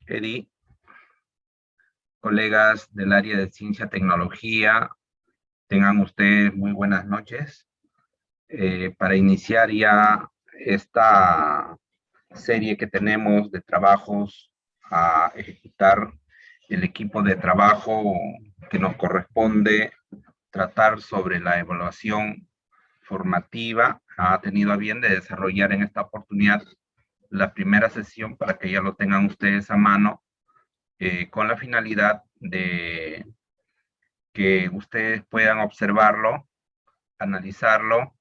Eri, colegas del área de ciencia y tecnología, tengan ustedes muy buenas noches. Para iniciar ya esta serie que tenemos de trabajos a ejecutar, el equipo de trabajo que nos corresponde tratar sobre la evaluación formativa ha tenido a bien de desarrollar en esta oportunidad la primera sesión para que ya lo tengan ustedes a mano, con la finalidad de que ustedes puedan observarlo, analizarlo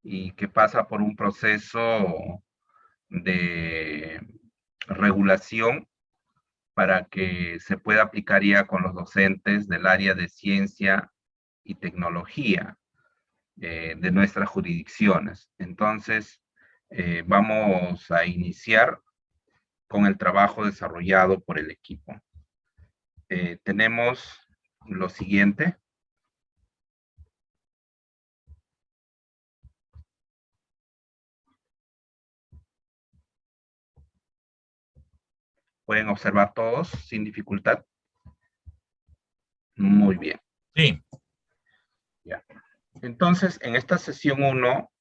y que pasa por un proceso de regulación para que se pueda aplicar ya con los docentes del área de ciencia y tecnología de nuestras jurisdicciones. Entonces, vamos a iniciar con el trabajo desarrollado por el equipo. Tenemos lo siguiente. ¿Pueden observar todos sin dificultad? Muy bien. Sí. Ya. Entonces, en esta sesión 1,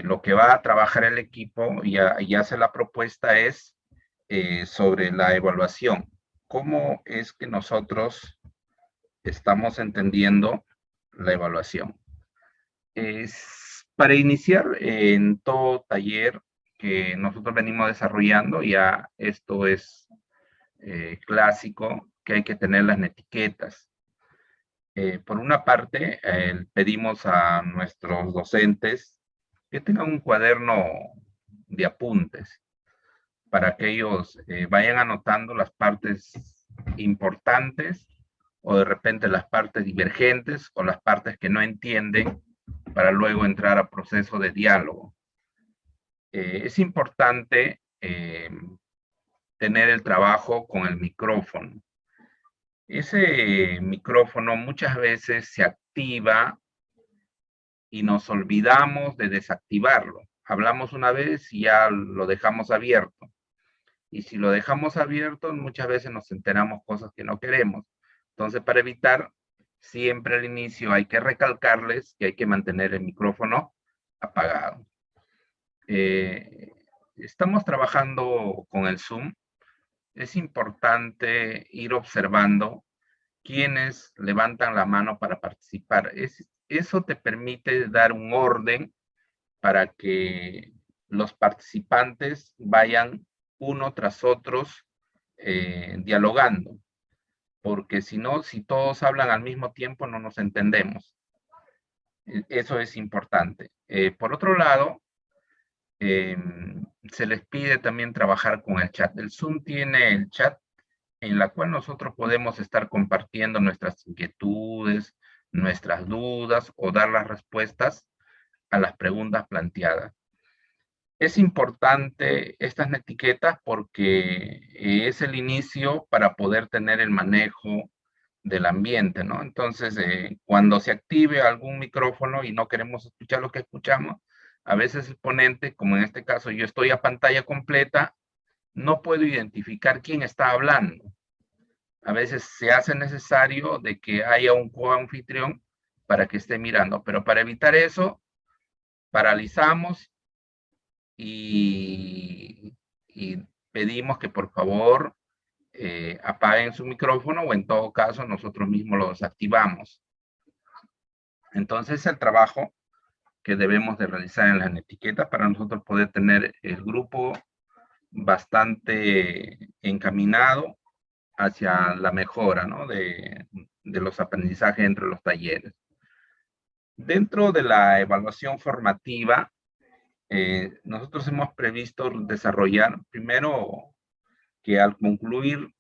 lo que va a trabajar el equipo y hace la propuesta es sobre la evaluación. ¿Cómo es que nosotros estamos entendiendo la evaluación? Para iniciar en todo taller que nosotros venimos desarrollando, ya esto es clásico, que hay que tener las etiquetas. Por una parte, pedimos a nuestros docentes que tengan un cuaderno de apuntes para que ellos vayan anotando las partes importantes o de repente las partes divergentes o las partes que no entienden para luego entrar a proceso de diálogo. Es importante tener el trabajo con el micrófono. Ese micrófono muchas veces se activa y nos olvidamos de desactivarlo. Hablamos una vez y ya lo dejamos abierto. Y si lo dejamos abierto, muchas veces nos enteramos cosas que no queremos. Entonces, para evitar, siempre al inicio hay que recalcarles que hay que mantener el micrófono apagado. Estamos trabajando con el Zoom. Es importante ir observando quiénes levantan la mano para participar. Eso te permite dar un orden para que los participantes vayan uno tras otros dialogando, porque si no, si todos hablan al mismo tiempo, no nos entendemos. Eso es importante. Por otro lado, se les pide también trabajar con el chat. El Zoom tiene el chat en la cual nosotros podemos estar compartiendo nuestras inquietudes, nuestras dudas o dar las respuestas a las preguntas planteadas. Es importante estas etiquetas porque es el inicio para poder tener el manejo del ambiente, ¿no? Entonces, cuando se active algún micrófono y no queremos escuchar lo que escuchamos, a veces el ponente, como en este caso yo estoy a pantalla completa, no puedo identificar quién está hablando. A veces se hace necesario de que haya un coanfitrión para que esté mirando, pero para evitar eso, paralizamos y pedimos que por favor apaguen su micrófono o en todo caso nosotros mismos lo desactivamos. Entonces el trabajo que debemos de realizar en las etiquetas para nosotros poder tener el grupo bastante encaminado hacia la mejora, ¿no? de los aprendizajes entre los talleres. Dentro de la evaluación formativa, nosotros hemos previsto desarrollar primero que al concluir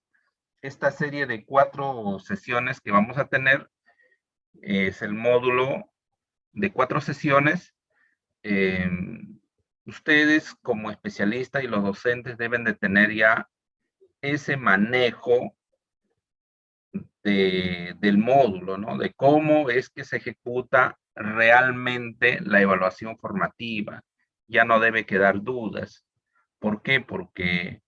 esta serie de 4 sesiones que vamos a tener, es el módulo de 4 sesiones. Ustedes como especialistas y los docentes deben de tener ya ese manejo del módulo, ¿no? De cómo es que se ejecuta realmente la evaluación formativa. Ya no debe quedar dudas. ¿Por qué? Porque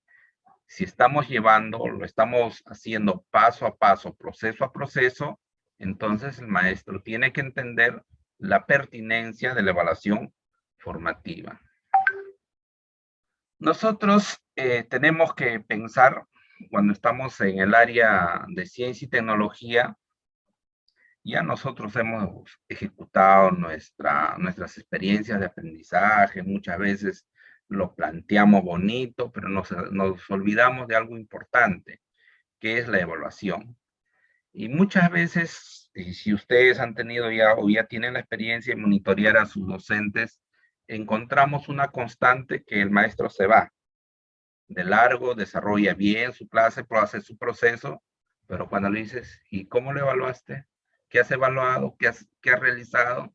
Si estamos lo estamos haciendo paso a paso, proceso a proceso, entonces el maestro tiene que entender la pertinencia de la evaluación formativa. Nosotros tenemos que pensar, cuando estamos en el área de ciencia y tecnología, ya nosotros hemos ejecutado nuestras experiencias de aprendizaje, muchas veces lo planteamos bonito, pero nos olvidamos de algo importante, que es la evaluación. Y muchas veces, si ustedes han tenido ya o ya tienen la experiencia de monitorear a sus docentes, encontramos una constante que el maestro se va de largo, desarrolla bien su clase, hace su proceso, pero cuando le dices, ¿y cómo lo evaluaste? ¿Qué has evaluado? ¿Qué has realizado?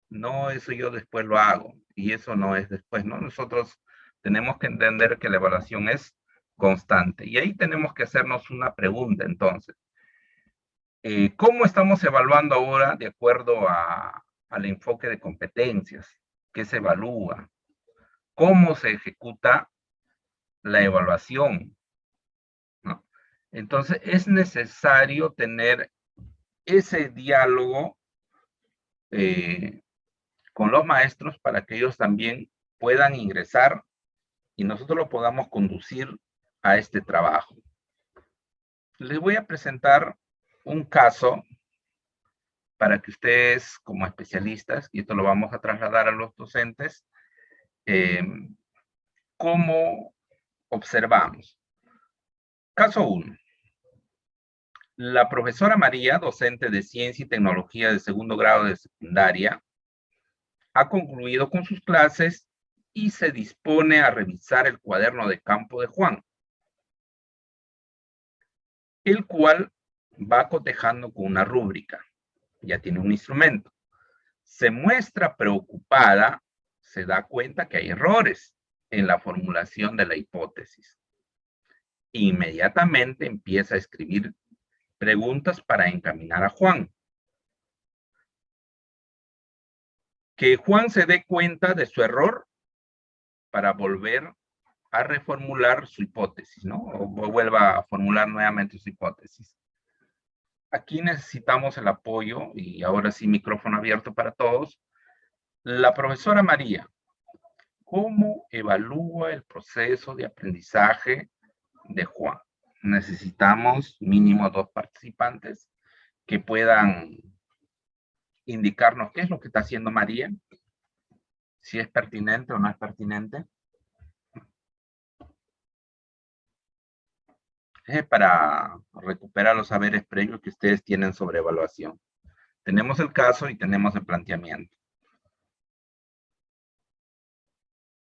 No, eso yo después lo hago, y eso no es después, ¿no? Nosotros tenemos que entender que la evaluación es constante, y ahí tenemos que hacernos una pregunta, entonces. ¿Cómo estamos evaluando ahora de acuerdo al enfoque de competencias? ¿Qué se evalúa? ¿Cómo se ejecuta la evaluación? ¿No? Entonces, es necesario tener ese diálogo con los maestros para que ellos también puedan ingresar y nosotros lo podamos conducir a este trabajo. Les voy a presentar un caso para que ustedes, como especialistas, y esto lo vamos a trasladar a los docentes, ¿cómo observamos? Caso 1. La profesora María, docente de Ciencia y Tecnología de segundo grado de secundaria, ha concluido con sus clases y se dispone a revisar el cuaderno de campo de Juan, el cual va cotejando con una rúbrica. Ya tiene un instrumento. Se muestra preocupada, se da cuenta que hay errores en la formulación de la hipótesis. Inmediatamente empieza a escribir preguntas para encaminar a Juan. Que Juan se dé cuenta de su error para volver a reformular su hipótesis, ¿no? O vuelva a formular nuevamente su hipótesis. Aquí necesitamos el apoyo, y ahora sí, micrófono abierto para todos. La profesora María, ¿cómo evalúa el proceso de aprendizaje de Juan? Necesitamos mínimo 2 participantes que puedan indicarnos qué es lo que está haciendo María, si es pertinente o no es pertinente. Para recuperar los saberes previos que ustedes tienen sobre evaluación. Tenemos el caso y tenemos el planteamiento.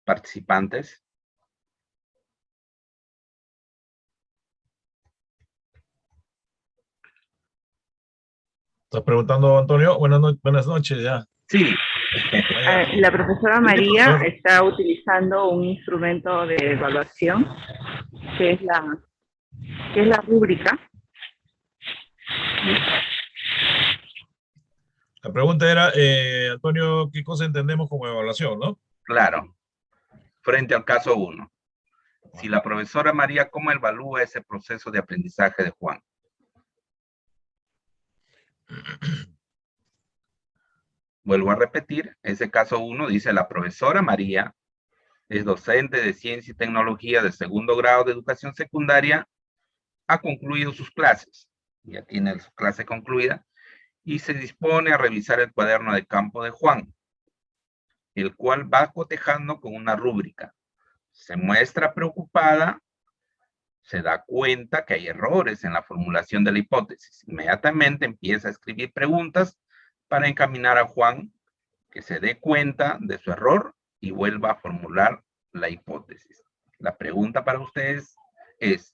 Participantes. ¿Estás preguntando, Antonio? Buenas noches ya. Sí. La profesora María está utilizando un instrumento de evaluación que es la rúbrica. La pregunta era, Antonio, ¿qué cosa entendemos como evaluación, no? Claro. Frente al caso 1. Si la profesora María, ¿cómo evalúa ese proceso de aprendizaje de Juan? Vuelvo a repetir, ese caso 1 dice: la profesora María es docente de Ciencia y Tecnología de segundo grado de educación secundaria, ha concluido sus clases, ya tiene su clase concluida, y se dispone a revisar el cuaderno de campo de Juan, el cual va cotejando con una rúbrica. Se muestra preocupada, se da cuenta que hay errores en la formulación de la hipótesis. Inmediatamente empieza a escribir preguntas para encaminar a Juan que se dé cuenta de su error y vuelva a formular la hipótesis. La pregunta para ustedes es: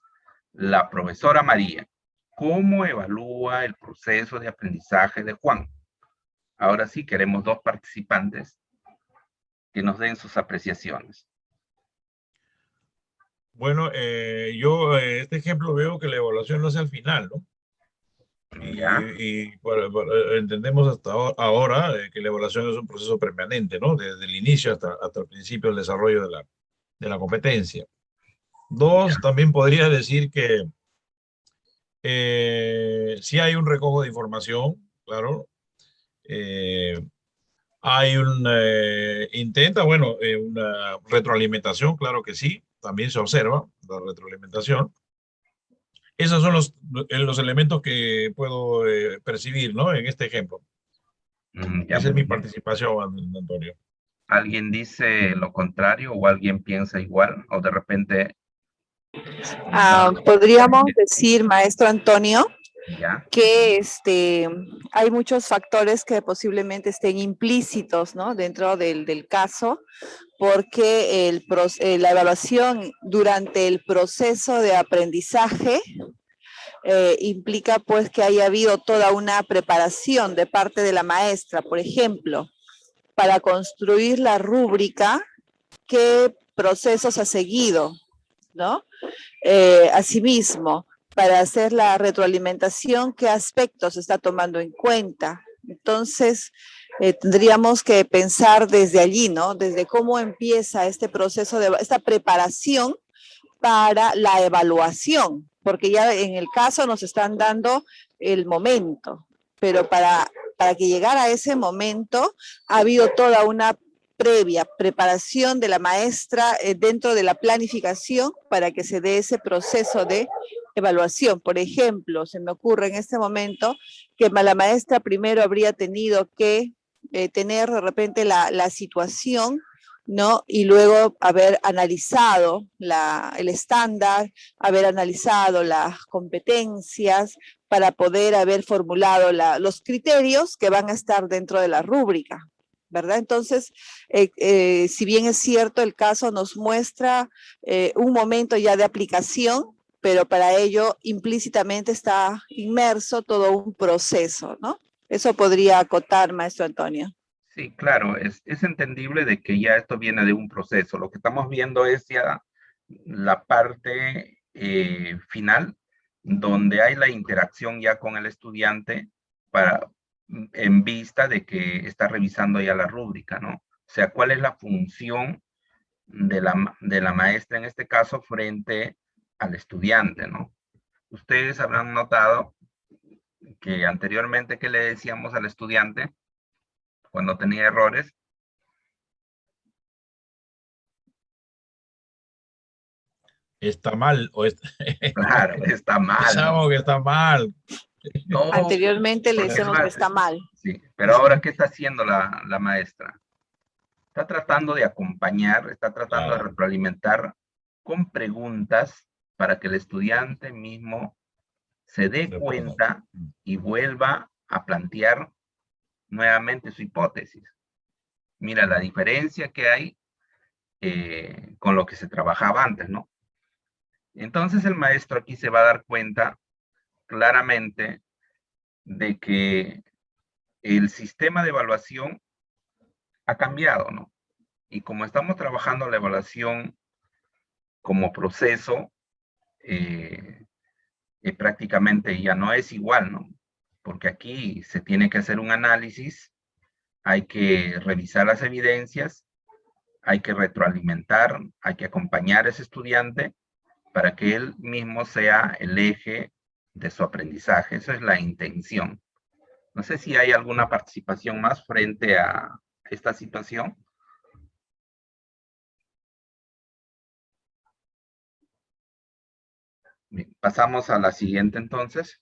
la profesora María, ¿cómo evalúa el proceso de aprendizaje de Juan? Ahora sí, queremos 2 participantes que nos den sus apreciaciones. Bueno, yo este ejemplo veo que la evaluación no es al final, ¿no? Y entendemos hasta ahora que la evaluación es un proceso permanente, ¿no? Desde el inicio hasta el principio del desarrollo de la competencia. Dos, también podría decir que sí hay un recojo de información, claro. Hay un una retroalimentación, claro que sí, también se observa la retroalimentación. Esos son los elementos que puedo percibir, ¿no? En este ejemplo. Ya, Esa es muy mi bien. participación, Antonio. ¿Alguien dice lo contrario o alguien piensa igual? O de repente... Podríamos decir, maestro Antonio, Ya. que hay muchos factores que posiblemente estén implícitos, ¿no? Dentro del caso, porque la evaluación durante el proceso de aprendizaje implica pues que haya habido toda una preparación de parte de la maestra, por ejemplo, para construir la rúbrica, qué procesos ha seguido, ¿no? Asimismo, para hacer la retroalimentación, qué aspectos se está tomando en cuenta. Entonces, tendríamos que pensar desde allí, ¿no? Desde cómo empieza este proceso de esta preparación para la evaluación, porque ya en el caso nos están dando el momento, pero para que llegara a ese momento ha habido toda una previa preparación de la maestra dentro de la planificación para que se dé ese proceso de evaluación. Por ejemplo, se me ocurre en este momento que la maestra primero habría tenido que tener de repente la situación, ¿no? Y luego haber analizado el estándar, haber analizado las competencias para poder haber formulado los criterios que van a estar dentro de la rúbrica, ¿verdad? Entonces, si bien es cierto, el caso nos muestra un momento ya de aplicación, pero para ello implícitamente está inmerso todo un proceso, ¿no? Eso podría acotar, maestro Antonio. Sí, claro, es entendible de que ya esto viene de un proceso. Lo que estamos viendo es ya la parte final, donde hay la interacción ya con el estudiante en vista de que está revisando ya la rúbrica, ¿no? O sea, ¿cuál es la función de la maestra en este caso frente al estudiante, ¿no? Ustedes habrán notado que anteriormente que le decíamos al estudiante cuando tenía errores, Está mal. claro, está mal, Pensamos ¿no? que está mal. No, anteriormente le porque decíamos que está mal. sí, pero ahora, ¿qué está haciendo la maestra? Está tratando de acompañar, está tratando de Claro. retroalimentar con preguntas para que el estudiante mismo se dé cuenta y vuelva a plantear nuevamente su hipótesis. Mira la diferencia que hay con lo que se trabajaba antes, ¿no? Entonces el maestro aquí se va a dar cuenta claramente de que el sistema de evaluación ha cambiado, ¿no? Y como estamos trabajando la evaluación como proceso, prácticamente ya no es igual, ¿no? Porque aquí se tiene que hacer un análisis, hay que revisar las evidencias, hay que retroalimentar, hay que acompañar a ese estudiante para que él mismo sea el eje de su aprendizaje. Esa es la intención. No sé si hay alguna participación más frente a esta situación. Bien, pasamos a la siguiente entonces.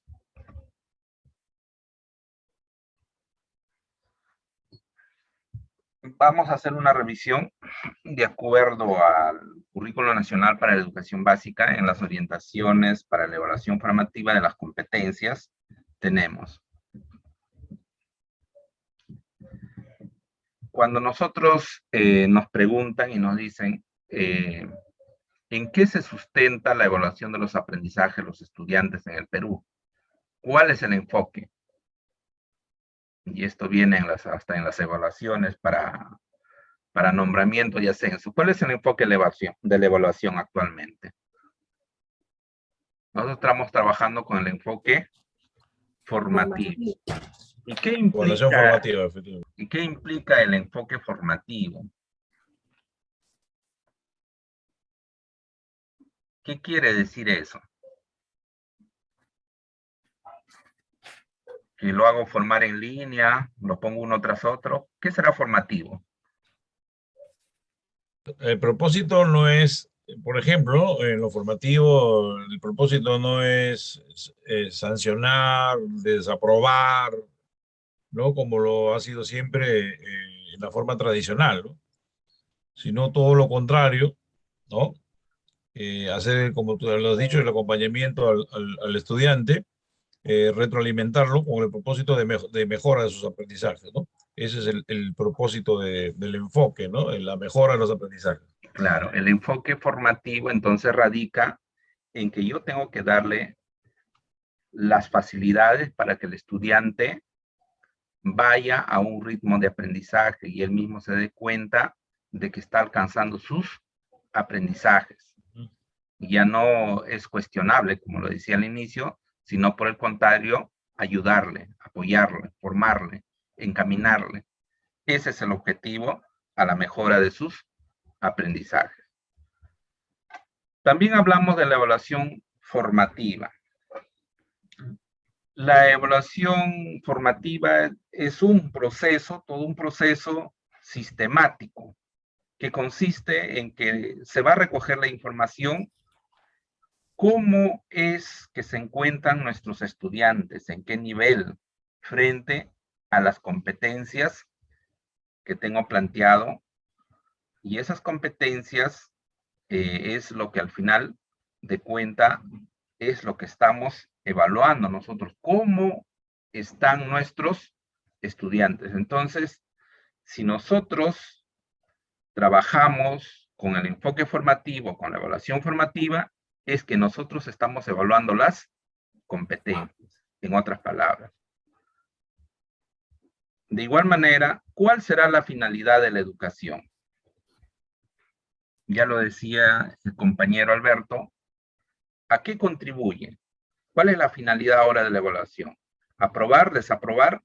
Vamos a hacer una revisión de acuerdo al Currículo Nacional para la Educación Básica en las orientaciones para la evaluación formativa de las competencias. Tenemos. Cuando nosotros nos preguntan y nos dicen ¿en qué se sustenta la evaluación de los aprendizajes de los estudiantes en el Perú? ¿Cuál es el enfoque? Y esto viene hasta en las evaluaciones para nombramiento y ascenso. ¿Cuál es el enfoque de la evaluación actualmente? Nosotros estamos trabajando con el enfoque formativo. ¿Y qué implica el enfoque formativo? ¿Qué quiere decir eso? Que lo hago formar en línea, lo pongo uno tras otro. ¿Qué será formativo? El propósito no es, por ejemplo, en lo formativo, el propósito no es sancionar, desaprobar, ¿no? Como lo ha sido siempre en la forma tradicional, ¿no? Sino todo lo contrario, ¿no? Hacer, como tú lo has dicho, el acompañamiento al estudiante, retroalimentarlo con el propósito de mejora de sus aprendizajes, ¿no? Ese es el propósito del enfoque, ¿no? En la mejora de los aprendizajes. Claro, el enfoque formativo entonces radica en que yo tengo que darle las facilidades para que el estudiante vaya a un ritmo de aprendizaje y él mismo se dé cuenta de que está alcanzando sus aprendizajes. Ya no es cuestionable, como lo decía al inicio, sino por el contrario, ayudarle, apoyarle, formarle, encaminarle. Ese es el objetivo a la mejora de sus aprendizajes. También hablamos de la evaluación formativa. La evaluación formativa es un proceso, todo un proceso sistemático, que consiste en que se va a recoger la información, cómo es que se encuentran nuestros estudiantes, en qué nivel, frente a las competencias que tengo planteado, y esas competencias es lo que al final de cuenta es lo que estamos evaluando nosotros, cómo están nuestros estudiantes. Entonces, si nosotros trabajamos con el enfoque formativo, con la evaluación formativa, es que nosotros estamos evaluando las competencias, en otras palabras. De igual manera, ¿cuál será la finalidad de la educación? Ya lo decía el compañero Alberto, ¿a qué contribuye? ¿Cuál es la finalidad ahora de la evaluación? ¿Aprobar, desaprobar?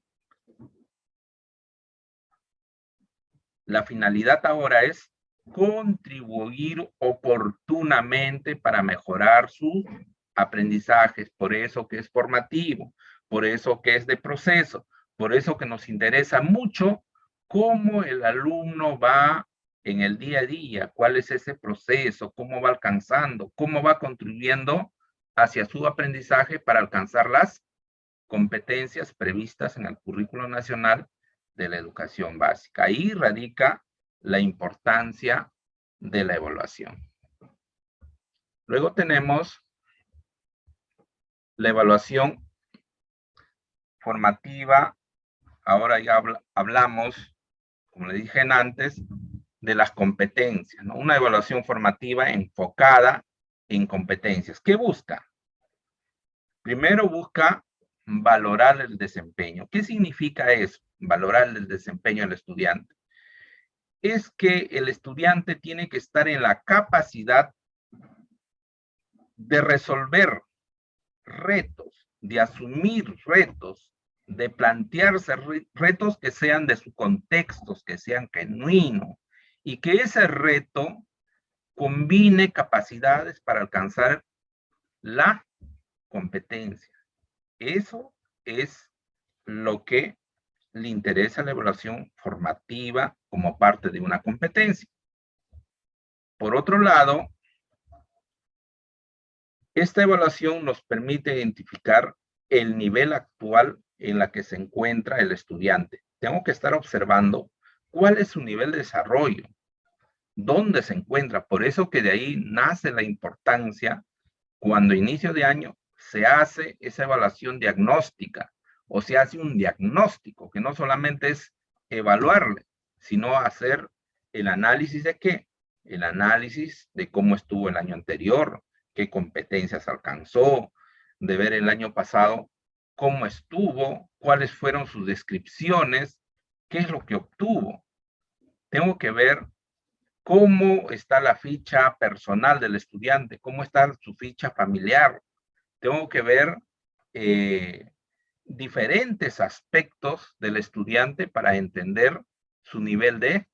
La finalidad ahora es contribuir oportunamente para mejorar sus aprendizajes, por eso que es formativo, por eso que es de proceso, por eso que nos interesa mucho cómo el alumno va en el día a día, cuál es ese proceso, cómo va alcanzando, cómo va contribuyendo hacia su aprendizaje para alcanzar las competencias previstas en el Currículo Nacional de la Educación Básica. Ahí radica la importancia de la evaluación. Luego tenemos la evaluación formativa. Ahora ya hablamos, como le dije antes, de las competencias, ¿no? Una evaluación formativa enfocada en competencias. ¿Qué busca? Primero busca valorar el desempeño. ¿Qué significa eso? Valorar el desempeño del estudiante. Es que el estudiante tiene que estar en la capacidad de resolver retos, de asumir retos, de plantearse retos que sean de su contexto, que sean genuinos, y que ese reto combine capacidades para alcanzar la competencia. Eso es lo que le interesa a la evaluación formativa como parte de una competencia. Por otro lado, esta evaluación nos permite identificar el nivel actual en la que se encuentra el estudiante. Tengo que estar observando cuál es su nivel de desarrollo, dónde se encuentra. Por eso que de ahí nace la importancia cuando a inicio de año se hace esa evaluación diagnóstica o se hace un diagnóstico que no solamente es evaluarle, sino hacer el análisis de qué, el análisis de cómo estuvo el año anterior, qué competencias alcanzó, de ver el año pasado cómo estuvo, cuáles fueron sus descripciones, qué es lo que obtuvo. Tengo que ver cómo está la ficha personal del estudiante, cómo está su ficha familiar. Tengo que ver diferentes aspectos del estudiante para entender su nivel de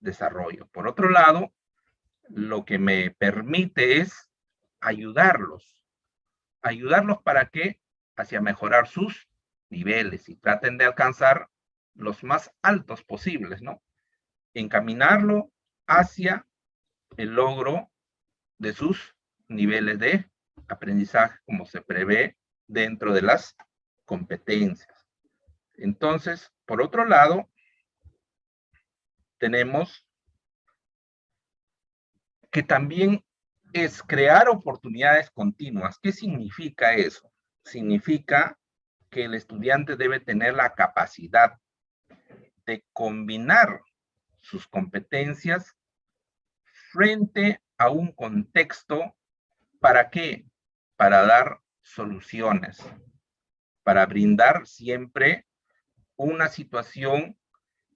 desarrollo. Por otro lado, lo que me permite es ayudarlos. ¿Ayudarlos para qué? Hacia mejorar sus niveles y traten de alcanzar los más altos posibles, ¿no? Encaminarlo hacia el logro de sus niveles de aprendizaje como se prevé dentro de las competencias. Entonces, por otro lado, tenemos que también es crear oportunidades continuas. ¿Qué significa eso? Significa que el estudiante debe tener la capacidad de combinar sus competencias frente a un contexto. ¿Para qué? Para dar soluciones, para brindar siempre una situación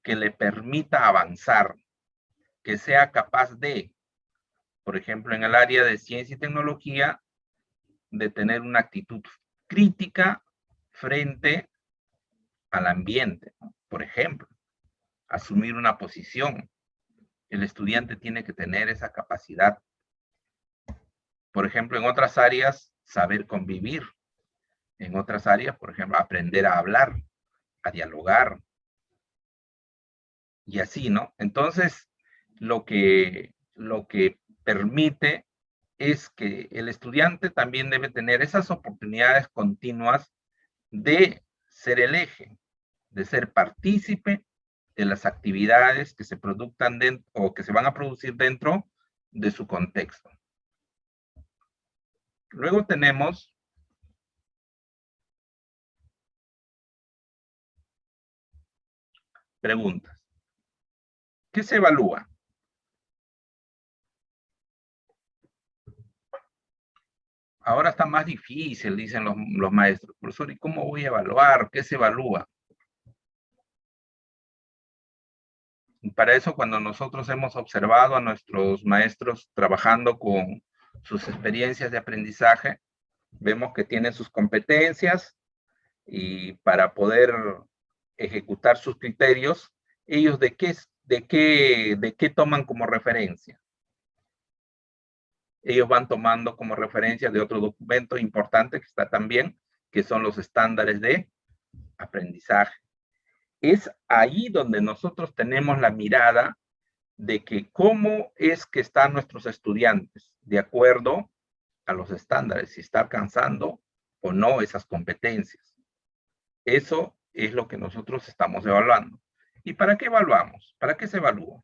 que le permita avanzar, que sea capaz de, por ejemplo, en el área de ciencia y tecnología, de tener una actitud crítica frente al ambiente, ¿no? Por ejemplo, asumir una posición. El estudiante tiene que tener esa capacidad. Por ejemplo, en otras áreas, saber convivir. En otras áreas, por ejemplo, aprender a hablar, a dialogar. Y así, ¿no? Entonces, lo que permite es que el estudiante también debe tener esas oportunidades continuas de ser el eje, de ser partícipe de las actividades que se produzcan dentro o que se van a producir dentro de su contexto. Luego tenemos preguntas. ¿Qué se evalúa? Ahora está más difícil, dicen los maestros. Profesor, ¿y cómo voy a evaluar? ¿Qué se evalúa? Y para eso, cuando nosotros hemos observado a nuestros maestros trabajando con sus experiencias de aprendizaje, vemos que tienen sus competencias y para poder ejecutar sus criterios, ellos de qué toman como referencia. Ellos van tomando como referencia de otro documento importante que está también, que son los estándares de aprendizaje. Es ahí donde nosotros tenemos la mirada de que cómo es que están nuestros estudiantes de acuerdo a los estándares, si está alcanzando o no esas competencias. Eso es lo que nosotros estamos evaluando. ¿Y para qué evaluamos? ¿Para qué se evalúa?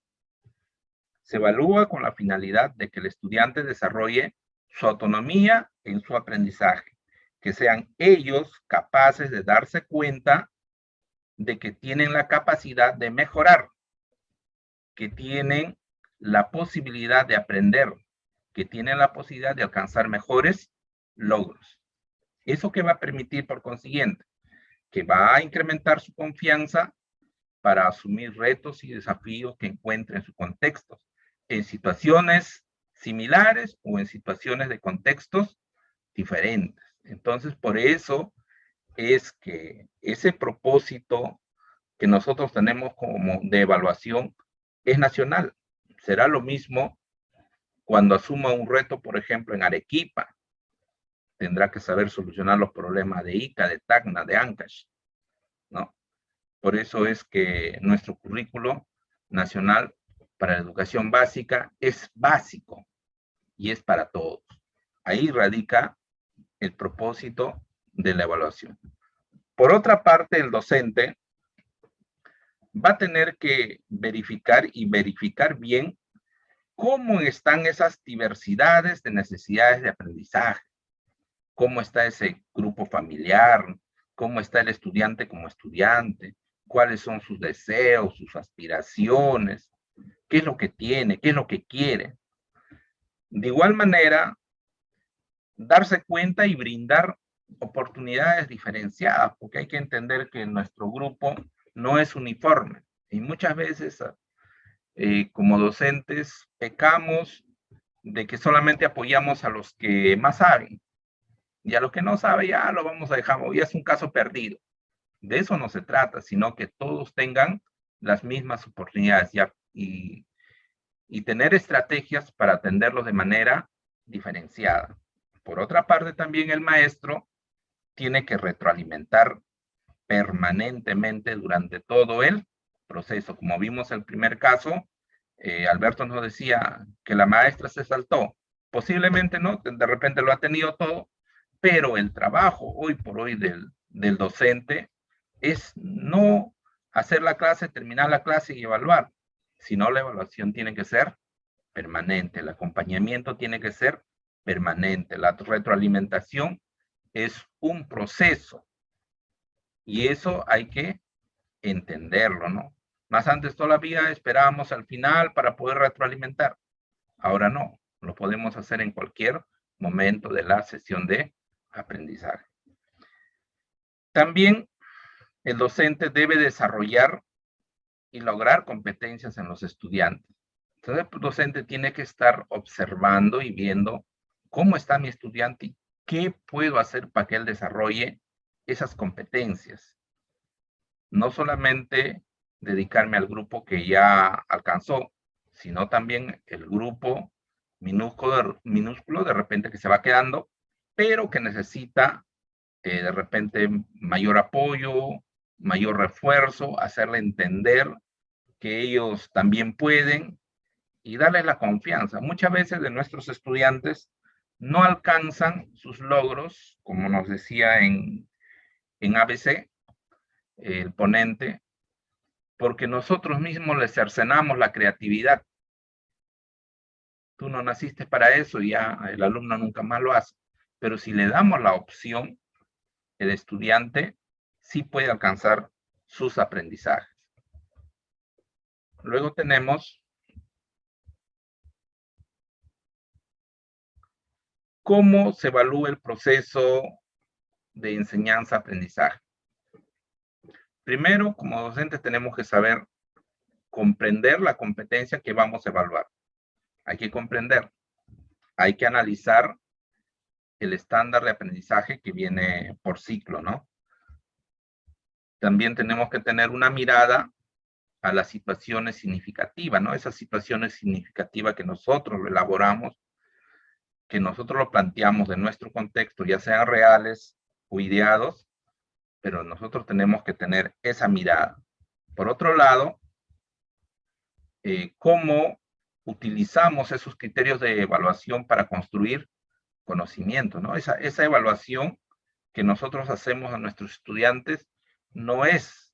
Se evalúa con la finalidad de que el estudiante desarrolle su autonomía en su aprendizaje, que sean ellos capaces de darse cuenta de que tienen la capacidad de mejorar, que tienen la posibilidad de aprender, que tienen la posibilidad de alcanzar mejores logros. ¿Eso qué va a permitir por consiguiente? Que va a incrementar su confianza para asumir retos y desafíos que encuentre en su contexto, en situaciones similares o en situaciones de contextos diferentes. Entonces, por eso es que ese propósito que nosotros tenemos como de evaluación es nacional. Será lo mismo cuando asuma un reto, por ejemplo, en Arequipa. Tendrá que saber solucionar los problemas de Ica, de Tacna, de Ancash, ¿no? Por eso es que nuestro currículo nacional para la educación básica es básico y es para todos. Ahí radica el propósito de la evaluación. Por otra parte, el docente va a tener que verificar bien cómo están esas diversidades de necesidades de aprendizaje, cómo está ese grupo familiar, cómo está el estudiante como estudiante, cuáles son sus deseos, sus aspiraciones, qué es lo que tiene, qué es lo que quiere. De igual manera, darse cuenta y brindar oportunidades diferenciadas, porque hay que entender que nuestro grupo no es uniforme y muchas veces como docentes pecamos de que solamente apoyamos a los que más saben y a los que no saben ya lo vamos a dejar, ya es un caso perdido. De eso no se trata, sino que todos tengan las mismas oportunidades y tener estrategias para atenderlos de manera diferenciada. Por otra parte, también el maestro tiene que retroalimentar permanentemente durante todo el proceso. Como vimos en el primer caso, Alberto nos decía que la maestra se saltó. Posiblemente no, de repente lo ha tenido todo, pero el trabajo hoy por hoy del docente es no hacer la clase, terminar la clase y evaluar, sino la evaluación tiene que ser permanente, el acompañamiento tiene que ser permanente, la retroalimentación es un proceso y eso hay que entenderlo, ¿no? Más antes todavía esperábamos al final para poder retroalimentar. Ahora no, lo podemos hacer en cualquier momento de la sesión de aprendizaje. También el docente debe desarrollar y lograr competencias en los estudiantes. Entonces el docente tiene que estar observando y viendo cómo está mi estudiante y qué puedo hacer para que él desarrolle esas competencias. No solamente dedicarme al grupo que ya alcanzó, sino también el grupo minúsculo de repente que se va quedando, pero que necesita de repente mayor apoyo, mayor refuerzo, hacerle entender que ellos también pueden y darles la confianza. Muchas veces de nuestros estudiantes no alcanzan sus logros, como nos decía en ABC, el ponente, porque nosotros mismos les cercenamos la creatividad. Tú no naciste para eso y ya el alumno nunca más lo hace. Pero si le damos la opción, el estudiante sí puede alcanzar sus aprendizajes. Luego tenemos cómo se evalúa el proceso de enseñanza-aprendizaje. Primero, como docentes tenemos que saber comprender la competencia que vamos a evaluar. Hay que comprender, hay que analizar el estándar de aprendizaje que viene por ciclo, ¿no? También tenemos que tener una mirada a las situaciones significativas, ¿no? Esas situaciones significativas que nosotros lo elaboramos, que nosotros lo planteamos de nuestro contexto, ya sean reales o ideados, pero nosotros tenemos que tener esa mirada. Por otro lado, cómo utilizamos esos criterios de evaluación para construir conocimiento, ¿no? Esa evaluación que nosotros hacemos a nuestros estudiantes no es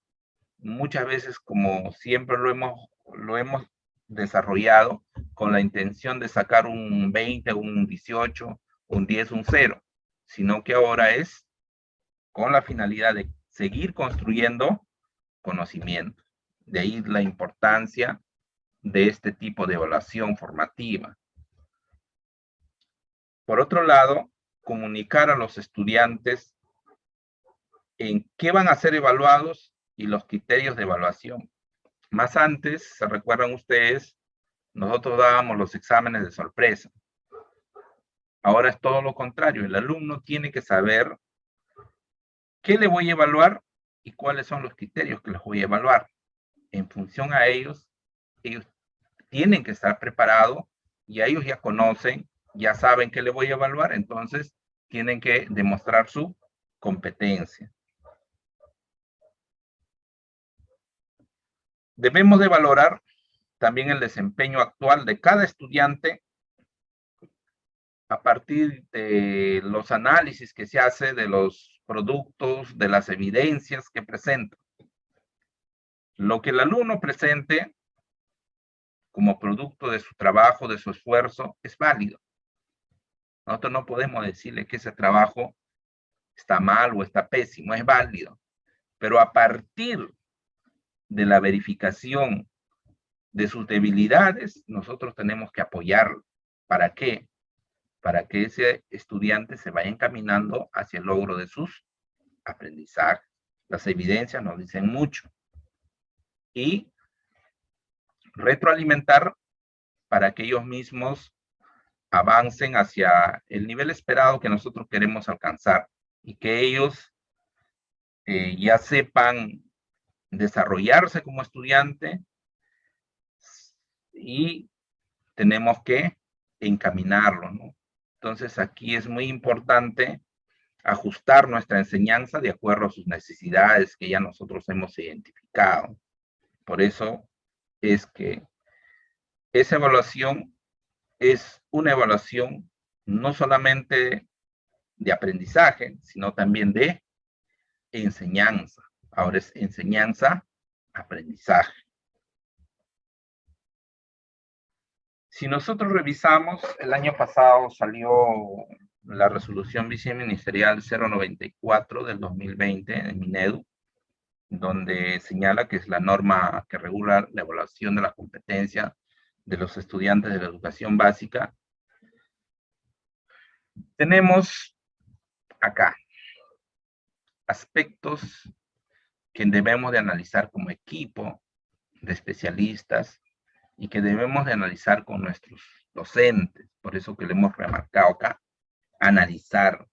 muchas veces como siempre lo hemos desarrollado con la intención de sacar un 20, un 18, un 10, un 0, sino que ahora es con la finalidad de seguir construyendo conocimiento. De ahí la importancia de este tipo de evaluación formativa. Por otro lado, comunicar a los estudiantes en qué van a ser evaluados y los criterios de evaluación. Más antes, se recuerdan ustedes, nosotros dábamos los exámenes de sorpresa. Ahora es todo lo contrario, el alumno tiene que saber qué le voy a evaluar y cuáles son los criterios que les voy a evaluar. En función a ellos tienen que estar preparados y ellos ya conocen, ya saben qué le voy a evaluar, entonces tienen que demostrar su competencia. Debemos de valorar también el desempeño actual de cada estudiante a partir de los análisis que se hace de los productos, de las evidencias que presenta. Lo que el alumno presente como producto de su trabajo, de su esfuerzo, es válido. Nosotros no podemos decirle que ese trabajo está mal o está pésimo, es válido. Pero a partir de la verificación de sus debilidades, nosotros tenemos que apoyarlo. ¿Para qué? Para que ese estudiante se vaya encaminando hacia el logro de sus aprendizajes. Las evidencias nos dicen mucho. Y retroalimentar para que ellos mismos avancen hacia el nivel esperado que nosotros queremos alcanzar y que ellos ya sepan desarrollarse como estudiante y tenemos que encaminarlo, ¿no? Entonces, aquí es muy importante ajustar nuestra enseñanza de acuerdo a sus necesidades que ya nosotros hemos identificado. Por eso es que esa evaluación es una evaluación no solamente de aprendizaje, sino también de enseñanza. Ahora es enseñanza, aprendizaje. Si nosotros revisamos, el año pasado salió la resolución viceministerial 094 del 2020 en Minedu, donde señala que es la norma que regula la evaluación de la competencia de los estudiantes de la educación básica. Tenemos acá aspectos que debemos de analizar como equipo de especialistas y que debemos de analizar con nuestros docentes. Por eso que le hemos remarcado acá, analizar.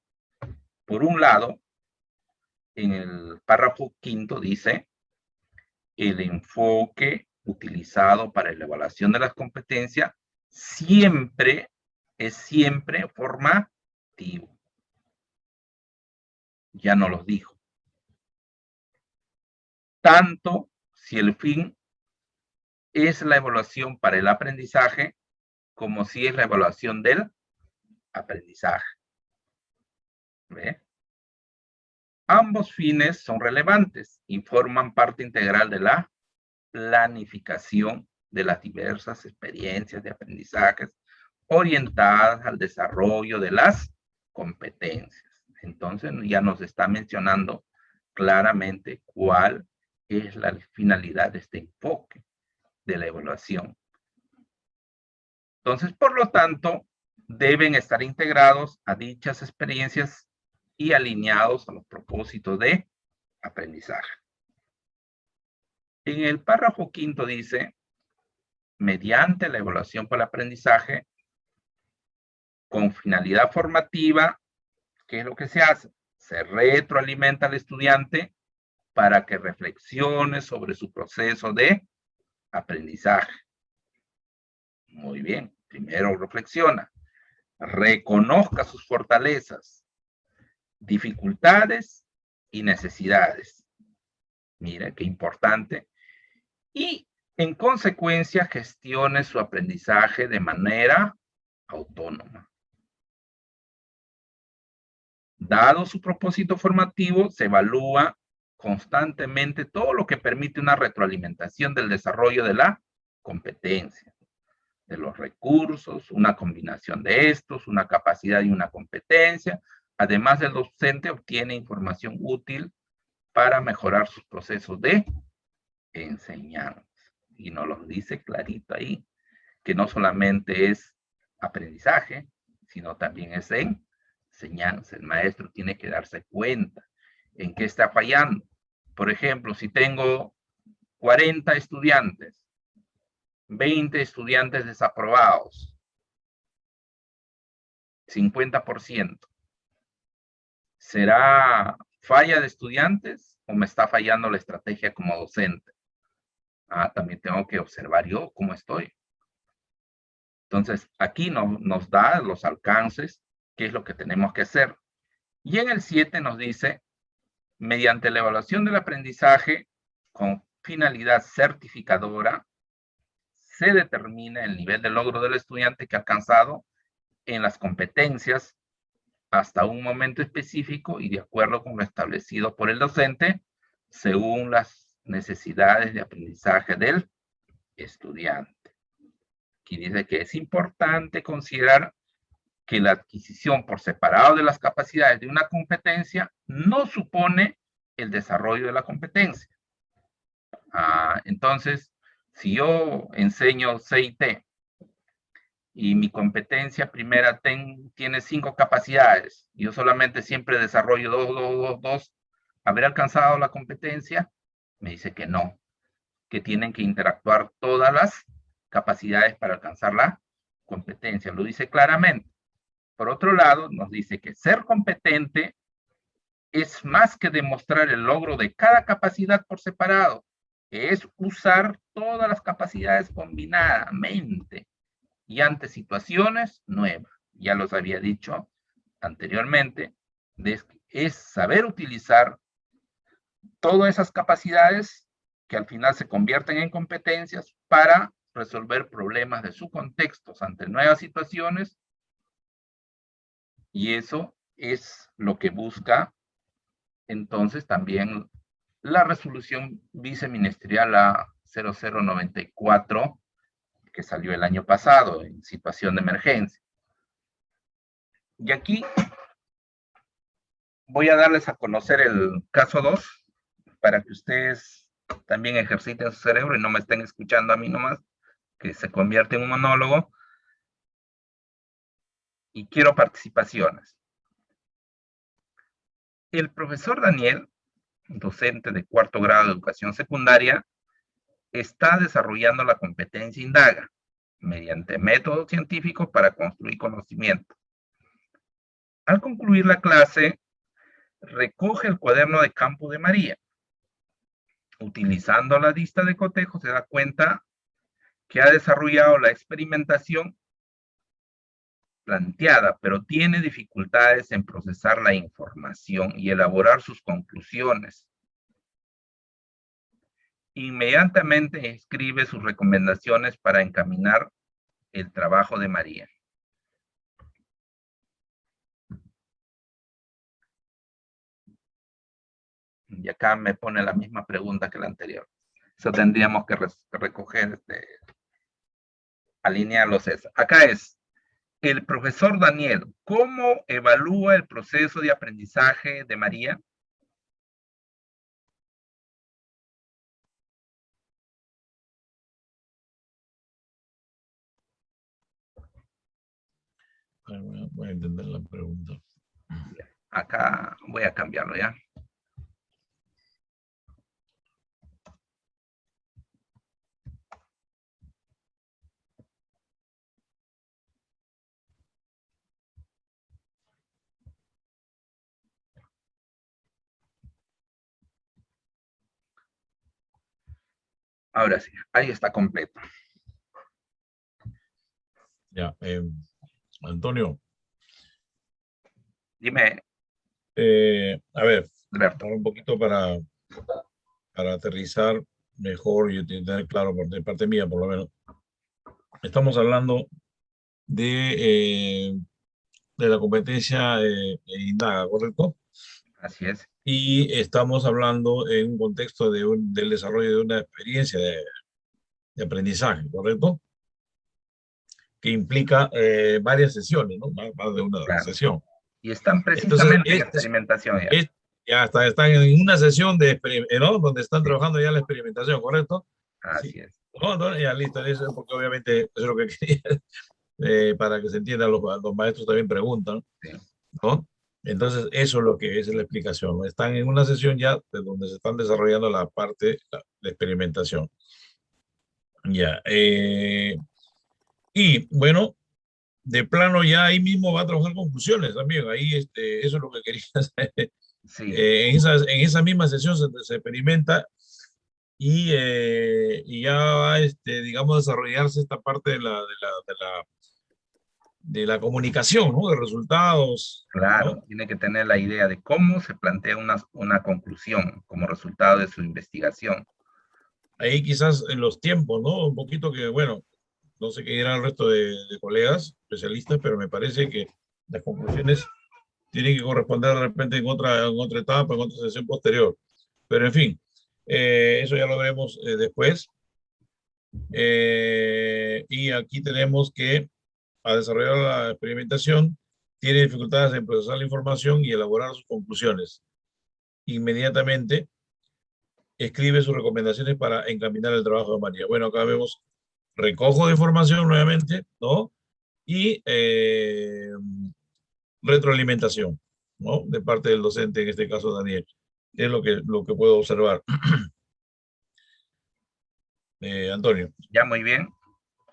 Por un lado, en el párrafo 5 dice, el enfoque utilizado para la evaluación de las competencias es siempre formativo. Ya nos los dijo. Tanto si el fin es la evaluación para el aprendizaje, como si es la evaluación del aprendizaje. ¿Ve? Ambos fines son relevantes y forman parte integral de la planificación de las diversas experiencias de aprendizajes orientadas al desarrollo de las competencias. Entonces ya nos está mencionando claramente cuál es la finalidad de este enfoque de la evaluación. Entonces, por lo tanto, deben estar integrados a dichas experiencias y alineados a los propósitos de aprendizaje. En el párrafo 5 dice, mediante la evaluación para el aprendizaje, con finalidad formativa, ¿qué es lo que se hace? Se retroalimenta al estudiante para que reflexione sobre su proceso de aprendizaje. Muy bien, primero reflexiona, reconozca sus fortalezas, dificultades y necesidades. Mira qué importante. Y en consecuencia gestione su aprendizaje de manera autónoma. Dado su propósito formativo, se evalúa constantemente todo lo que permite una retroalimentación del desarrollo de la competencia, de los recursos, una combinación de estos, una capacidad y una competencia. Además, el docente obtiene información útil para mejorar sus procesos de enseñanza. Y nos lo dice clarito ahí, que no solamente es aprendizaje, sino también es enseñanza. El maestro tiene que darse cuenta en qué está fallando. Por ejemplo, si tengo 40 estudiantes, 20 estudiantes desaprobados, 50%. ¿Será falla de estudiantes o me está fallando la estrategia como docente? También tengo que observar yo cómo estoy. Entonces, aquí nos da los alcances, qué es lo que tenemos que hacer. Y en el 7 nos dice, mediante la evaluación del aprendizaje con finalidad certificadora, se determina el nivel de logro del estudiante que ha alcanzado en las competencias hasta un momento específico y de acuerdo con lo establecido por el docente, según las necesidades de aprendizaje del estudiante. Aquí dice que es importante considerar que la adquisición por separado de las capacidades de una competencia no supone el desarrollo de la competencia. Entonces, si yo enseño CIT y mi competencia primera tiene 5 capacidades, y yo solamente siempre desarrollo 2, ¿habré alcanzado la competencia? Me dice que no, que tienen que interactuar todas las capacidades para alcanzar la competencia. Lo dice claramente. Por otro lado, nos dice que ser competente es más que demostrar el logro de cada capacidad por separado, es usar todas las capacidades combinadamente y ante situaciones nuevas. ya los había dicho anteriormente, es saber utilizar todas esas capacidades que al final se convierten en competencias para resolver problemas de su contexto ante nuevas situaciones, y eso es lo que busca entonces también la resolución viceministerial A0094 que salió el año pasado en situación de emergencia. Y aquí voy a darles a conocer el caso 2 para que ustedes también ejerciten su cerebro y no me estén escuchando a mí nomás, que se convierte en un monólogo. Y quiero participaciones. El profesor Daniel, docente de 4º grado de educación secundaria, está desarrollando la competencia indaga mediante métodos científicos para construir conocimiento. Al concluir la clase, recoge el cuaderno de campo de María. Utilizando la lista de cotejo, se da cuenta que ha desarrollado la experimentación planteada, pero tiene dificultades en procesar la información y elaborar sus conclusiones. Inmediatamente escribe sus recomendaciones para encaminar el trabajo de María. Y acá me pone la misma pregunta que la anterior. Eso tendríamos que recoger, alinearlos. Acá es, el profesor Daniel, ¿cómo evalúa el proceso de aprendizaje de María? Voy a entender la pregunta. Acá voy a cambiarlo ya. Ahora sí, ahí está completo. Ya, Antonio. Dime. A ver, Alberto. un poquito para aterrizar mejor y tener claro de parte mía, por lo menos. Estamos hablando de la competencia indaga, ¿correcto? Así es. Y estamos hablando en un contexto del desarrollo de una experiencia de aprendizaje, ¿correcto? Que implica varias sesiones, ¿no? Más de una sesión. Y están precisamente en experimentación ya. Ya están en una sesión ¿no? Donde están trabajando ya la experimentación, ¿correcto? Así es. No, ya listo, eso porque obviamente eso es lo que quería, para que se entienda, los maestros también preguntan, ¿no? Entonces, eso es lo que es la explicación, ¿no? Están en una sesión ya de donde se están desarrollando la parte de experimentación. Ya. Y, bueno, de plano ya ahí mismo va a trabajar conclusiones también. Ahí, eso es lo que quería saber. Sí. En esa misma sesión se experimenta y ya va, digamos, desarrollarse esta parte de la comunicación, ¿no? De resultados. Claro, ¿no? Tiene que tener la idea de cómo se plantea una conclusión como resultado de su investigación. Ahí quizás en los tiempos, ¿no? Un poquito que, bueno, no sé qué dirán el resto de colegas especialistas, pero me parece que las conclusiones tienen que corresponder de repente en otra etapa, en otra sesión posterior. Pero en fin, eso ya lo veremos después. Y aquí tenemos que, a desarrollar la experimentación, tiene dificultades en procesar la información y elaborar sus conclusiones. Inmediatamente escribe sus recomendaciones para encaminar el trabajo de María. Bueno, acá vemos recojo de información nuevamente, ¿no? Y retroalimentación, ¿no? De parte del docente, en este caso Daniel. Es lo que puedo observar. Antonio. Ya, muy bien.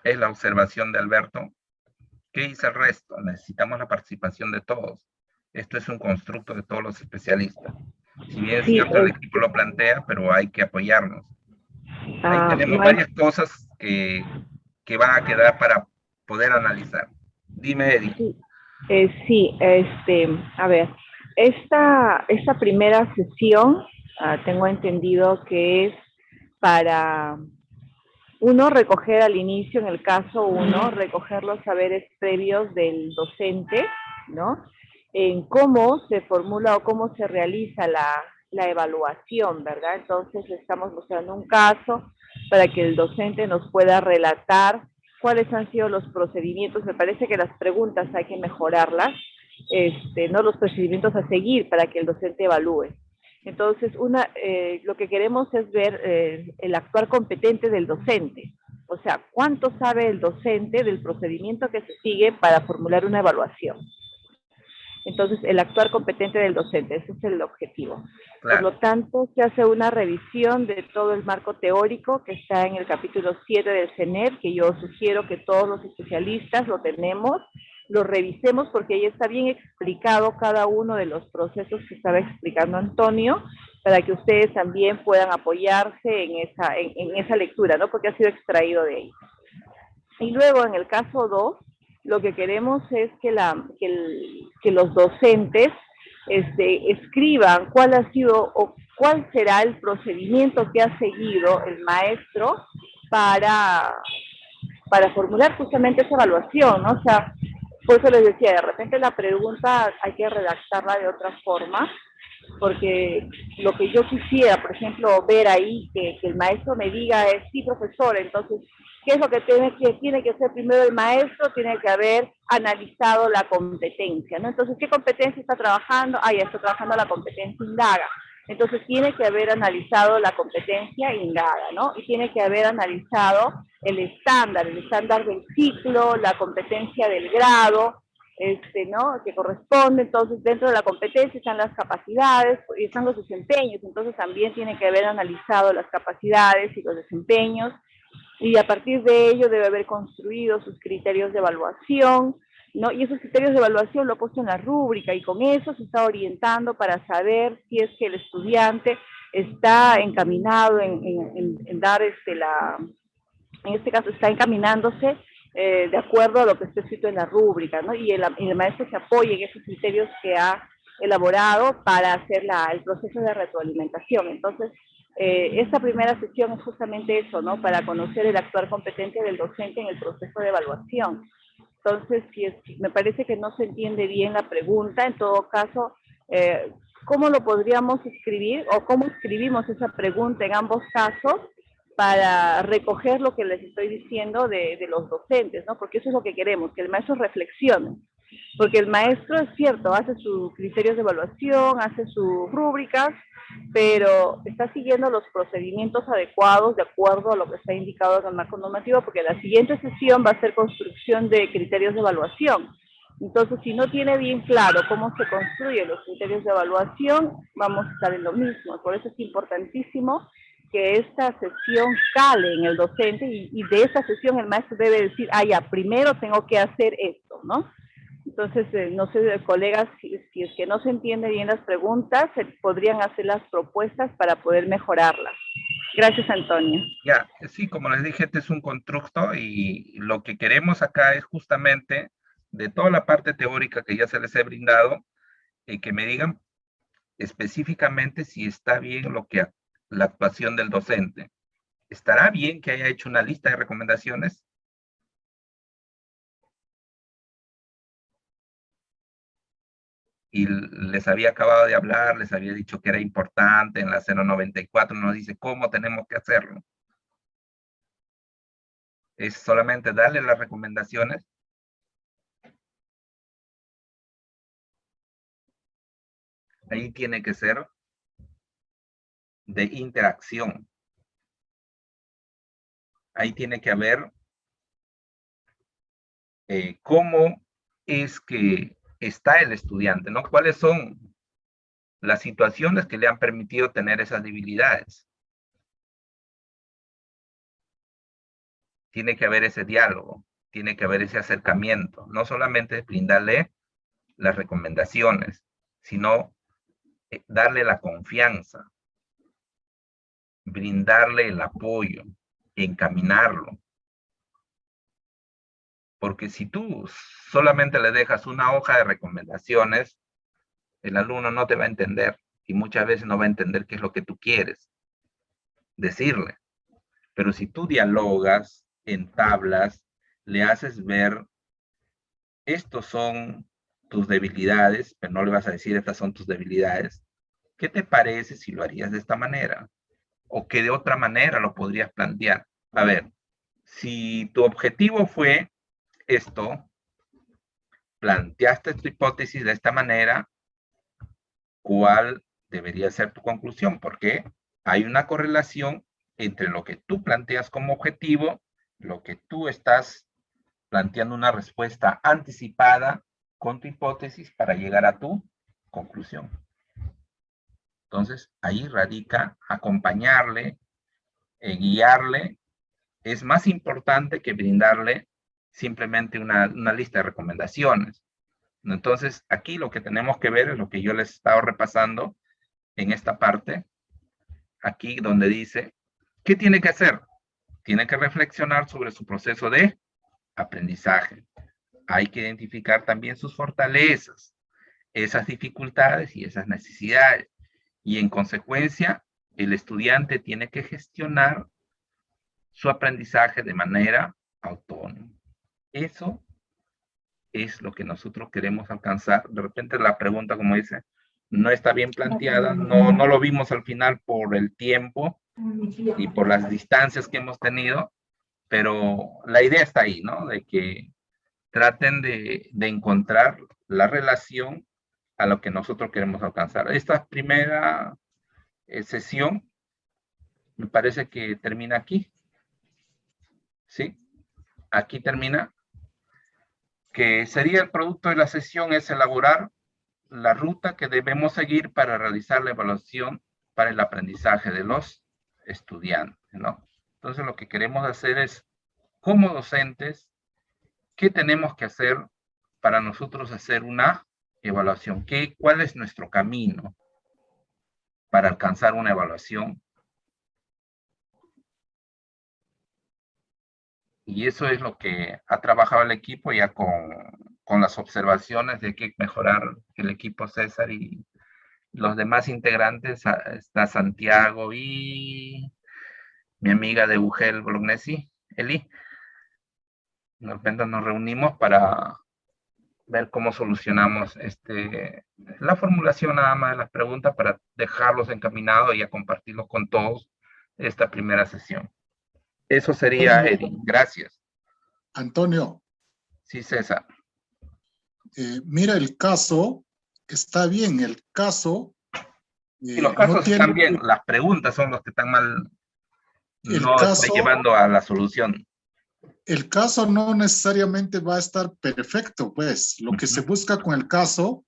Es la observación de Alberto. ¿Qué dice el resto? Necesitamos la participación de todos. Esto es un constructo de todos los especialistas. Si bien es cierto, el equipo lo plantea, pero hay que apoyarnos. Ahí tenemos varias cosas que van a quedar para poder analizar. Dime, Eddie. Sí, a ver, esta primera sesión, tengo entendido que es para uno, recoger al inicio, en el caso uno, recoger los saberes previos del docente, ¿no? En cómo se formula o cómo se realiza la evaluación, ¿verdad? Entonces estamos mostrando un caso para que el docente nos pueda relatar cuáles han sido los procedimientos. Me parece que las preguntas hay que mejorarlas, no los procedimientos a seguir para que el docente evalúe. Entonces, lo que queremos es ver el actuar competente del docente. O sea, ¿cuánto sabe el docente del procedimiento que se sigue para formular una evaluación? Entonces, el actuar competente del docente, ese es el objetivo. Por lo tanto, se hace una revisión de todo el marco teórico que está en el capítulo 7 del CENER, que yo sugiero que todos los especialistas lo tenemos, lo revisemos porque ahí está bien explicado cada uno de los procesos que estaba explicando Antonio, para que ustedes también puedan apoyarse en esa lectura, ¿no? Porque ha sido extraído de ahí. Y luego, en el caso 2, lo que queremos es que los docentes escriban cuál ha sido o cuál será el procedimiento que ha seguido el maestro para formular justamente esa evaluación, ¿no? O sea, por eso les decía, de repente la pregunta hay que redactarla de otra forma, porque lo que yo quisiera, por ejemplo, ver ahí, que el maestro me diga es, sí, profesor, entonces, ¿qué es lo que tiene que hacer primero el maestro? Tiene que haber analizado la competencia, ¿no? Entonces, ¿qué competencia está trabajando? Ah, ya está trabajando la competencia indaga. Entonces, tiene que haber analizado la competencia indaga, ¿no? Y tiene que haber analizado el estándar del ciclo, la competencia del grado, ¿no? Que corresponde. Entonces, dentro de la competencia están las capacidades y están los desempeños. Entonces, también tiene que haber analizado las capacidades y los desempeños, y a partir de ello debe haber construido sus criterios de evaluación, ¿no? Y esos criterios de evaluación lo ha puesto en la rúbrica, y con eso se está orientando para saber si es que el estudiante está encaminado en dar en este caso está encaminándose de acuerdo a lo que está escrito en la rúbrica, ¿no? Y el maestro se apoya en esos criterios que ha elaborado para hacer el proceso de retroalimentación. Entonces, esta primera sesión es justamente eso, ¿no? Para conocer el actuar competente del docente en el proceso de evaluación. Entonces, me parece que no se entiende bien la pregunta. En todo caso, ¿cómo lo podríamos escribir o cómo escribimos esa pregunta en ambos casos para recoger lo que les estoy diciendo de los docentes, ¿no? Porque eso es lo que queremos, que el maestro reflexione. Porque el maestro, es cierto, hace sus criterios de evaluación, hace sus rúbricas, pero está siguiendo los procedimientos adecuados de acuerdo a lo que está indicado en el marco normativo, porque la siguiente sesión va a ser construcción de criterios de evaluación. Entonces, si no tiene bien claro cómo se construyen los criterios de evaluación, vamos a estar en lo mismo. Por eso es importantísimo que esta sesión cale en el docente, y de esa sesión el maestro debe decir, ah, ya, primero tengo que hacer esto, ¿no? Entonces, no sé, colegas, si es que no se entiende bien las preguntas, se podrían hacer las propuestas para poder mejorarlas. Gracias, Antonio. Ya, sí, como les dije, este es un constructo, y lo que queremos acá es justamente, de toda la parte teórica que ya se les he brindado, que me digan específicamente si está bien la actuación del docente. ¿Estará bien que haya hecho una lista de recomendaciones? Y les había acabado de hablar, les había dicho que era importante, en la 094 nos dice cómo tenemos que hacerlo. Es solamente darle las recomendaciones. Ahí tiene que ser de interacción. Ahí tiene que haber cómo es que está el estudiante, ¿no? ¿Cuáles son las situaciones que le han permitido tener esas debilidades? Tiene que haber ese diálogo, tiene que haber ese acercamiento. No solamente brindarle las recomendaciones, sino darle la confianza, brindarle el apoyo, encaminarlo. Porque si tú solamente le dejas una hoja de recomendaciones, el alumno no te va a entender y muchas veces no va a entender qué es lo que tú quieres decirle. Pero si tú dialogas, entablas, le haces ver, estos son tus debilidades, pero no le vas a decir, estas son tus debilidades. ¿Qué te parece si lo harías de esta manera? ¿O que de otra manera lo podrías plantear? A ver, si tu objetivo fue esto, planteaste tu hipótesis de esta manera, ¿cuál debería ser tu conclusión? Porque hay una correlación entre lo que tú planteas como objetivo, lo que tú estás planteando una respuesta anticipada con tu hipótesis para llegar a tu conclusión. Entonces, ahí radica acompañarle, guiarle. Es más importante que brindarle simplemente una lista de recomendaciones. Entonces, aquí lo que tenemos que ver es lo que yo les he estado repasando en esta parte, aquí donde dice, ¿qué tiene que hacer? Tiene que reflexionar sobre su proceso de aprendizaje. Hay que identificar también sus fortalezas, esas dificultades y esas necesidades. Y en consecuencia, el estudiante tiene que gestionar su aprendizaje de manera autónoma. Eso es lo que nosotros queremos alcanzar. De repente la pregunta, como dice, no está bien planteada, no lo vimos al final por el tiempo y por las distancias que hemos tenido, pero la idea está ahí, ¿no? De que traten de encontrar la relación a lo que nosotros queremos alcanzar. Esta primera sesión me parece que termina aquí, ¿sí? Aquí termina, que sería el producto de la sesión es elaborar la ruta que debemos seguir para realizar la evaluación para el aprendizaje de los estudiantes, ¿no? Entonces lo que queremos hacer es, como docentes, ¿qué tenemos que hacer para nosotros hacer una evaluación? ¿Cuál es nuestro camino para alcanzar una evaluación? Y eso es lo que ha trabajado el equipo ya con las observaciones de que mejorar el equipo César y los demás integrantes. Está Santiago y mi amiga de UGEL Bolognesi, Eli. De repente nos reunimos para ver cómo solucionamos la formulación nada más de las preguntas para dejarlos encaminados y a compartirlos con todos esta primera sesión. Eso sería, Eddie. Gracias. Antonio. Sí, César. Mira, el caso está bien. El caso... y los casos no están bien. Las preguntas son los que están mal. No está llevando a la solución. El caso no necesariamente va a estar perfecto, pues. Lo que se busca con el caso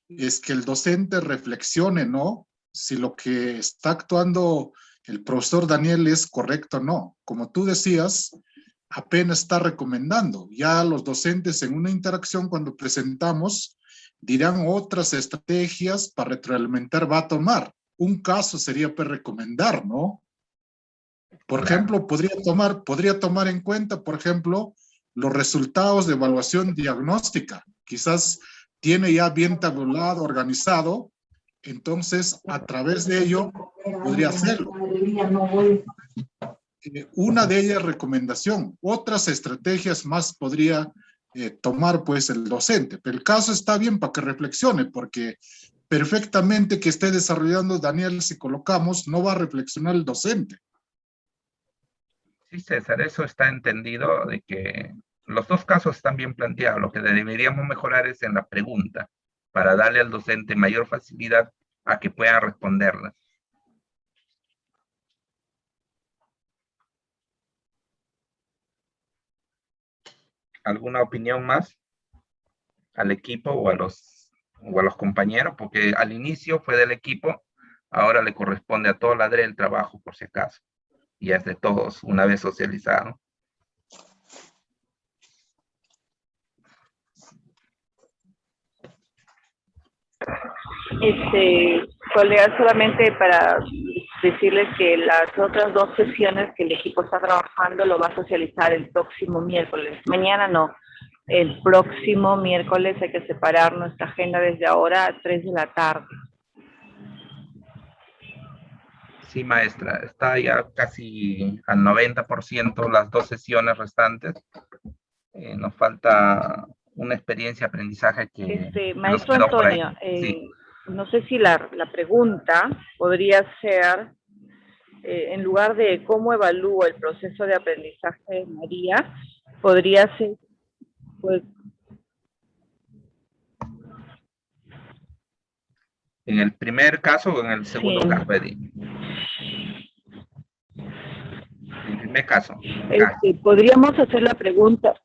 es que el docente reflexione, ¿no? Si lo que está actuando el profesor Daniel es correcto o no. Como tú decías, apenas está recomendando. Ya los docentes en una interacción cuando presentamos dirán otras estrategias para retroalimentar va a tomar. Un caso sería pues recomendar, ¿no? Por ejemplo, podría tomar en cuenta, por ejemplo, los resultados de evaluación diagnóstica. Quizás tiene ya bien tabulado, organizado, entonces a través de ello podría hacerlo. Una de ellas recomendación, otras estrategias más podría tomar pues el docente, pero el caso está bien para que reflexione, porque perfectamente que esté desarrollando Daniel, si colocamos, no va a reflexionar el docente. Sí, César, eso está entendido, de que los dos casos están bien planteados. Lo que deberíamos mejorar es en la pregunta, para darle al docente mayor facilidad a que pueda responderlas. ¿Alguna opinión más al equipo o a los compañeros? Porque al inicio fue del equipo, ahora le corresponde a todo ladre el trabajo, por si acaso. Y es de todos, una vez socializado. Colegas, solamente para decirles que las otras 2 sesiones que el equipo está trabajando lo va a socializar el próximo miércoles. Mañana no, el próximo miércoles hay que separar nuestra agenda desde ahora a 3 de la tarde. Sí, maestra, está ya casi al 90% las 2 sesiones restantes. Nos falta una experiencia de aprendizaje que nos Maestro quedó por ahí. Antonio, Sí. no sé si la pregunta podría ser, en lugar de cómo evalúa el proceso de aprendizaje de María, podría ser, pues, ¿En el primer caso o en el segundo sí. caso, Eddie? En el primer caso. Podríamos hacer la pregunta.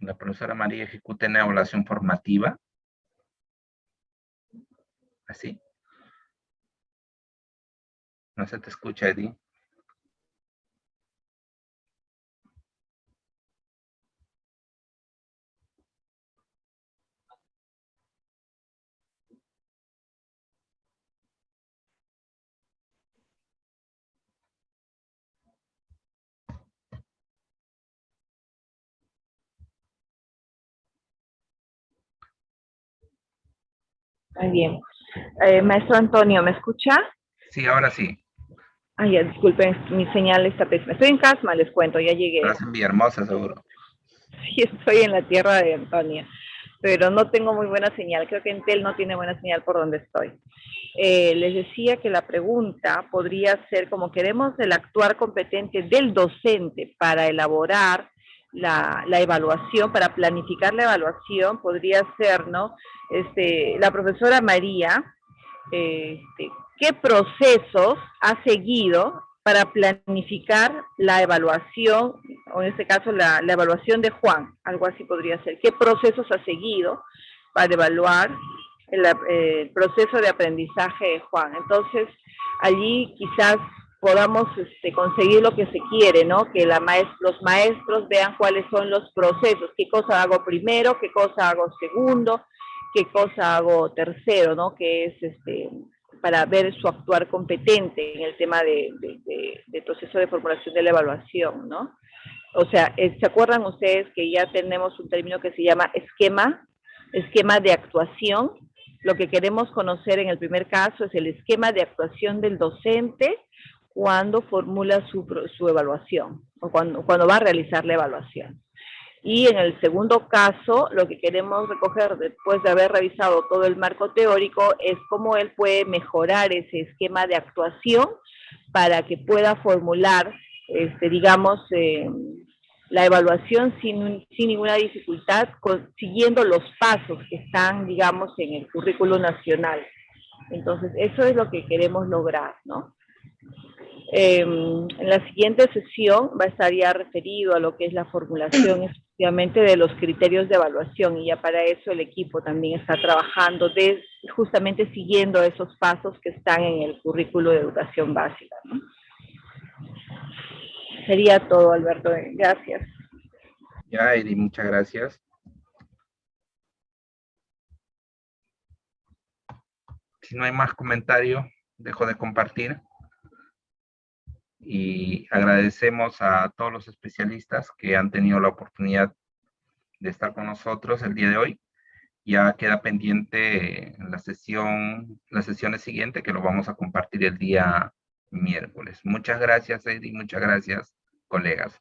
La profesora María ejecuta una evaluación formativa. Así. No se te escucha, Eddie. Muy bien. Maestro Antonio, ¿me escucha? Sí, ahora sí. Ay, ya, disculpen, mi señal está pésima. Estoy en Casma, les cuento, ya llegué. Estás en Villahermosa, seguro. Sí, estoy en la tierra de Antonia, pero no tengo muy buena señal. Creo que Entel no tiene buena señal por donde estoy. Les decía que la pregunta podría ser, como queremos el actuar competente del docente para elaborar la evaluación, para planificar la evaluación, podría ser, ¿no? La profesora María, ¿qué procesos ha seguido para planificar la evaluación, o en este caso la evaluación de Juan? Algo así podría ser. ¿Qué procesos ha seguido para evaluar el proceso de aprendizaje de Juan? Entonces, allí quizás podamos conseguir lo que se quiere, ¿no? Que los maestros vean cuáles son los procesos, qué cosa hago primero, qué cosa hago segundo, qué cosa hago tercero, ¿no? Que es para ver su actuar competente en el tema de proceso de formulación de la evaluación, ¿no? O sea, ¿se acuerdan ustedes que ya tenemos un término que se llama esquema de actuación? Lo que queremos conocer en el primer caso es el esquema de actuación del docente cuando formula su evaluación, o cuando va a realizar la evaluación. Y en el segundo caso, lo que queremos recoger después de haber revisado todo el marco teórico es cómo él puede mejorar ese esquema de actuación para que pueda formular, digamos, la evaluación sin ninguna dificultad, siguiendo los pasos que están, digamos, en el currículo nacional. Entonces, eso es lo que queremos lograr, ¿no? En la siguiente sesión va a estar ya referido a lo que es la formulación efectivamente de los criterios de evaluación, y ya para eso el equipo también está trabajando justamente siguiendo esos pasos que están en el currículo de educación básica, ¿no? Sería todo, Alberto. Gracias. Ya, Eddie, muchas gracias. Si no hay más comentarios, dejo de compartir. Y agradecemos a todos los especialistas que han tenido la oportunidad de estar con nosotros el día de hoy. Ya queda pendiente las sesiones siguientes, que lo vamos a compartir el día miércoles. Muchas gracias, Eddie, muchas gracias, colegas.